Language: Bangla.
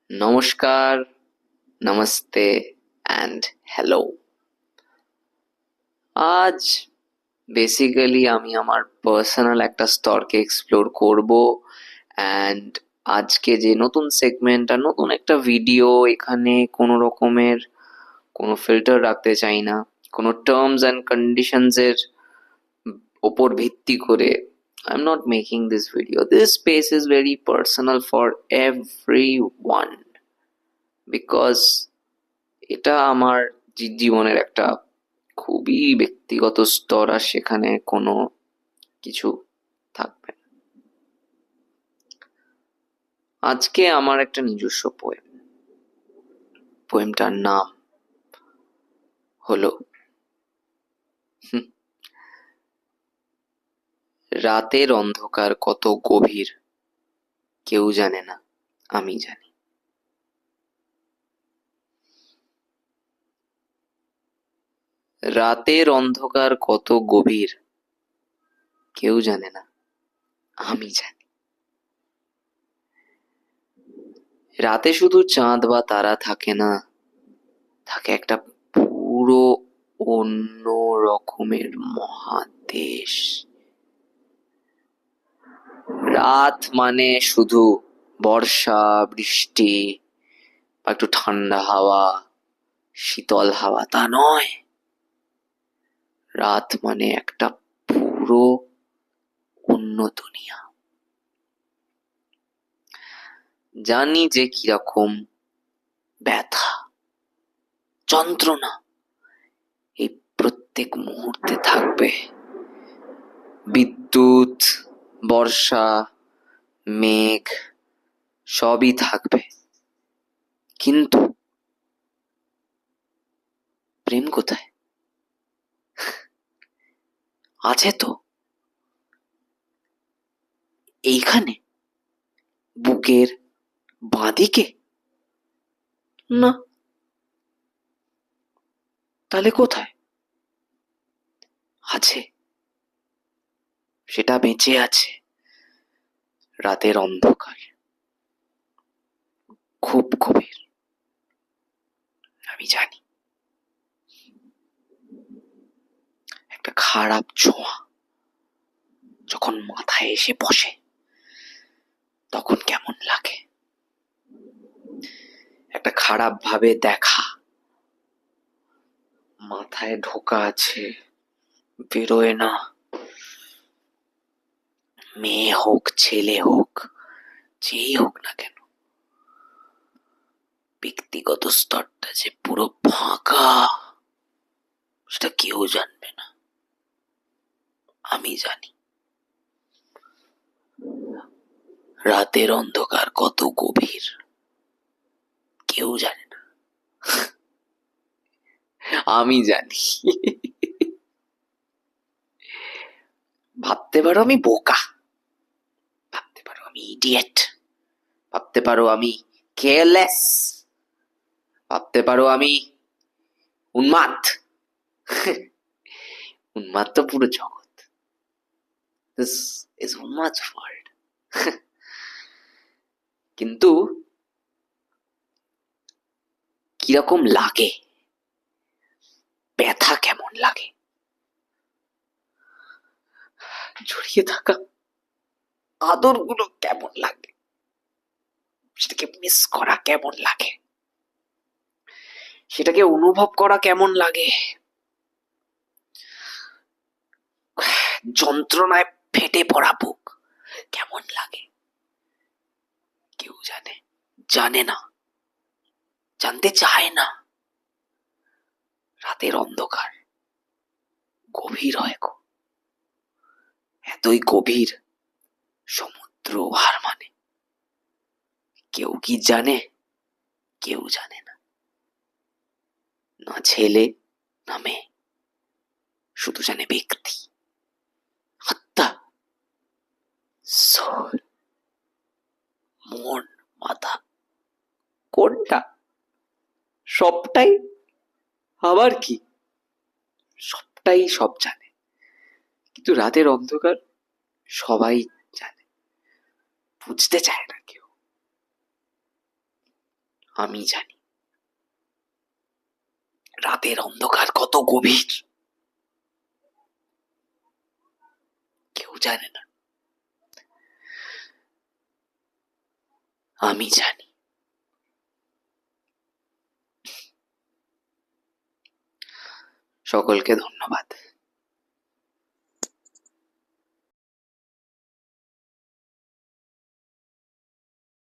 নমস্কার, নমস্তে অ্যান্ড হ্যালো। আজ বেসিক্যালি আমি আমার পার্সোনাল একটা স্তরকে এক্সপ্লোর করব, অ্যান্ড আজকে যে নতুন সেগমেন্ট আর নতুন একটা ভিডিও, এখানে কোনো রকমের কোনো ফিল্টার রাখতে চাই না, কোনো টার্মস অ্যান্ড কন্ডিশনস এর ওপর ভিত্তি করে I am not making this video. This space is very personal for every one, because এটা আমার জীবনের একটা খুবই ব্যক্তিগত স্তর, আর সেখানে কোনো কিছু থাকবে না. আজকে আমার একটা নিজস্ব পোয়েমটার নাম হলো রাতের অন্ধকার কত গভীর, কেউ জানে না, আমি জানি. রাতের অন্ধকার কত গভীর, কেউ জানে না, আমি জানি. রাতে শুধু চাঁদ বা তারা থাকে না, থাকে একটা পুরো অন্য রকমের মহাদেশ. রাত মানে শুধু বর্ষা, বৃষ্টি বা একটু ঠান্ডা হাওয়া, শীতল হাওয়া, তা নয়. রাত মানে একটা পুরো অন্য দুনিয়া. জানি যে কিরকম ব্যথা, যন্ত্রণা এই প্রত্যেক মুহূর্তে থাকবে. বিদ্যুৎ, বর্ষা, মেঘ সবই থাকবে, কিন্তু প্রেম কোথায়? আছে তো এইখানে, বুকের বাঁদিকে. না, তাহলে কোথায় আছে? সেটা বেঁচে আছে রাতের অন্ধকার, খুব গভীর, আমি জানি. একটা খারাপ ছোঁয়া যখন মাথায় এসে বসে, তখন কেমন লাগে. একটা খারাপ ভাবে দেখা, মাথায় ঢোকা আছে, বেরোয় না. মেয়ে হোক, ছেলে হোক, যেই হোক না কেন, ব্যক্তিগত স্তরটা যে পুরো ফাঁকা, সেটা কেউ জানবে না, আমি জানি. রাতের অন্ধকার কত গভীর, কেউ জানে না, আমি জানি. ভাবতে পারো আমি বোকা, ভাবতে পারো আমি ইডিয়েট, ভাবতে পারো আমি কেয়ারলেস, ভাবতে পারো আমি উন্মাদ. উন্মাদ তো পুরো জগৎ. দিস ইজ উন্মাদ ওয়ার্ল্ড. কিন্তু কিরকম লাগে, ব্যথা কেমন লাগে, জড়িয়ে থাকা আদর গুলো কেমন লাগে, সেটাকে মিস করা কেমন লাগে, সেটাকে অনুভব করা কেমন লাগে, যন্ত্রণায় ফেটে পড়া বুক কেমন লাগে, কেউ জানে? জানে না, জানতে চায় না. রাতের অন্ধকার গভীর হয় গো, এতই গভীর সমুদ্র হার মানে. কেউ কি জানে? কেউ জানে না. না ছেলে, না মেয়ে, শুধু জানে ব্যক্তি, আত্মা, সোল, মন, মাথা. কোনটা? সবটাই? আবার কি? সবটাই সব জানে, কিন্তু রাতের অন্ধকার সবাই জানে, বুঝতে চায় না কেউ. আমি জানি রাতের অন্ধকার কত গভীর কেউ জানে না। আমি জানি। সকলকে ধন্যবাদ।